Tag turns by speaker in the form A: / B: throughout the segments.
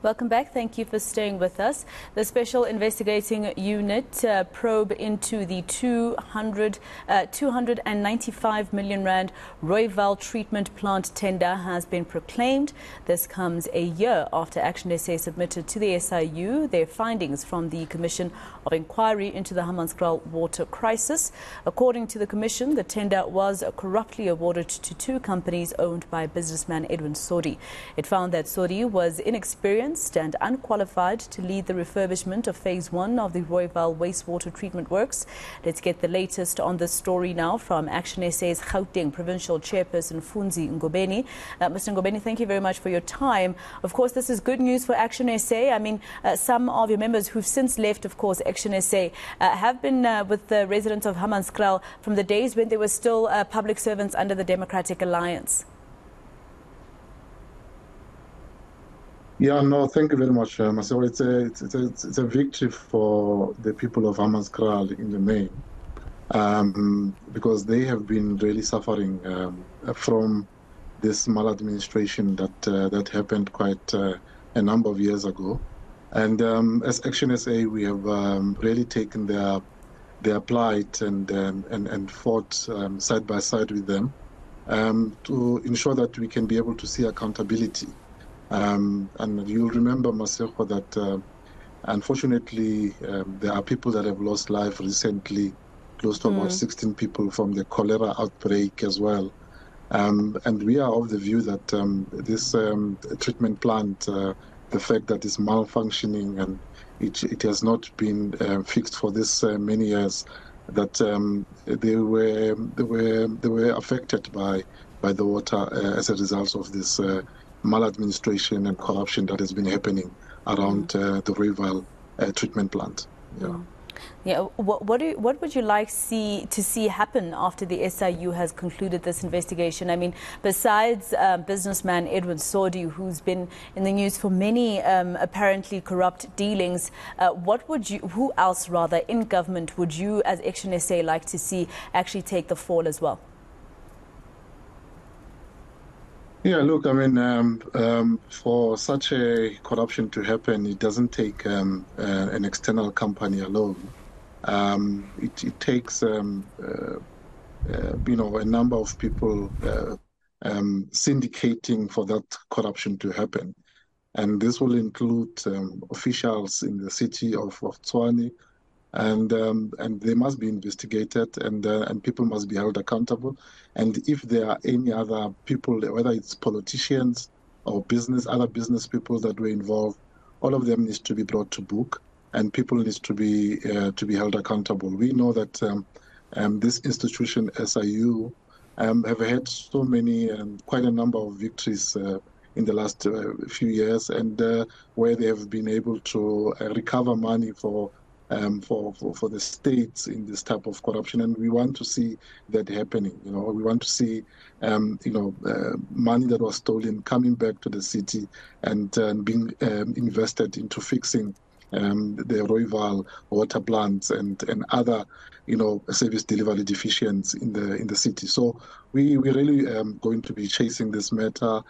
A: Welcome back. Thank you for staying with us. The Special Investigating Unit probe into the 295 million rand Rooiwal Treatment Plant tender has been proclaimed. This comes a year after ActionSA submitted to the SIU their findings from the Commission of Inquiry into the Hammanskraal water crisis. According to the Commission, the tender was corruptly awarded to two companies owned by businessman Edwin Sodi. It found that Sodi was inexperienced and unqualified to lead the refurbishment of Phase 1 of the Rooiwal Waste Water Treatment Works. Let's get the latest on this story now from ActionSA's Gauteng Provincial Chairperson Funzi Ngobeni. Mr. Ngobeni, thank you very much for your time. Of course, this is good news for ActionSA. I mean, some of your members who've since left, of course, ActionSA have been with the residents of Hammanskraal from the days when they were still public servants under the Democratic Alliance.
B: Yeah, no, thank you very much, Marcel. It's a victory for the people of Hammanskraal in the main, because they have been really suffering from this maladministration that happened quite a number of years ago. And as ActionSA, we have really taken their plight and fought side by side with them to ensure that we can be able to see accountability. And you'll remember, Maseko, that unfortunately there are people that have lost life recently, close to about 16 people from the cholera outbreak as well. And we are of the view that this treatment plant, the fact that it's malfunctioning and it has not been fixed for this many years, that they were affected by the water as a result of this maladministration and corruption that has been happening around the Rooiwal treatment plant. Yeah.
A: Yeah. What would you like to see happen after the SIU has concluded this investigation? I mean, besides businessman Edwin Sodi, who's been in the news for many apparently corrupt dealings, who else rather in government would you, as ActionSA, like to see actually take the fall as well?
B: Yeah, look, I mean, for such a corruption to happen, it doesn't take an external company alone. It takes, a number of people syndicating for that corruption to happen. And this will include officials in the city of Tshwane, and they must be investigated, and people must be held accountable. And if there are any other people, whether it's politicians or other business people that were involved, all of them needs to be brought to book, and people needs to be held accountable. We know that this institution, SIU, have had so many, quite a number of victories in the last few years, and where they have been able to recover money for the states in this type of corruption, and we want to see that happening. We want to see money that was stolen coming back to the city and being invested into fixing the Rooiwal water plants and other service delivery deficiencies in the city. So we really going to be chasing this matter.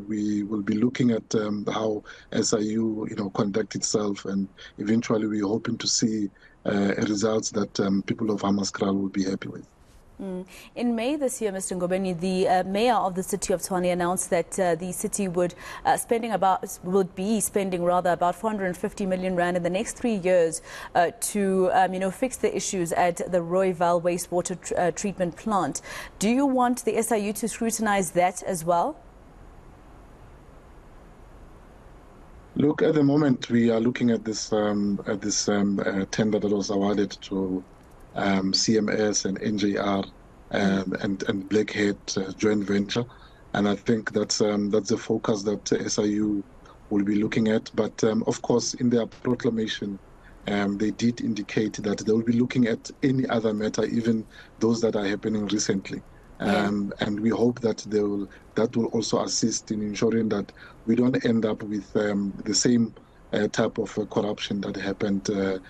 B: We will be looking at how SIU conduct itself, and eventually we're hoping to see results that people of Hammanskraal will be happy with.
A: In May this year, Mr. Ngobeni, the mayor of the city of Tshwane announced that the city would be spending about 450 million rand in the next 3 years to fix the issues at the Rooiwal Waste Water Treatment Plant. Do you want the SIU to scrutinize that as well?
B: Look, at the moment we are looking at this tender that was awarded to CMS and NJR and Blackhead joint venture, and I think that's the focus that SIU will be looking at. But of course, in their proclamation, they did indicate that they will be looking at any other matter, even those that are happening recently. And we hope that that will also assist in ensuring that we don't end up with the same type of corruption that happened in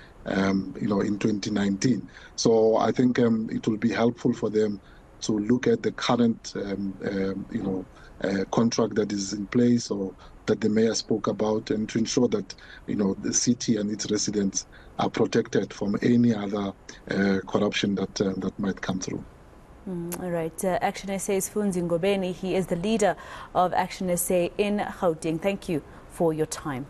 B: 2019. So I think it will be helpful for them to look at the current contract that is in place, or that the mayor spoke about, and to ensure that the city and its residents are protected from any other corruption that might come through.
A: All right. ActionSA's Funzi Ngobeni, he is the leader of ActionSA in Gauteng. Thank you for your time.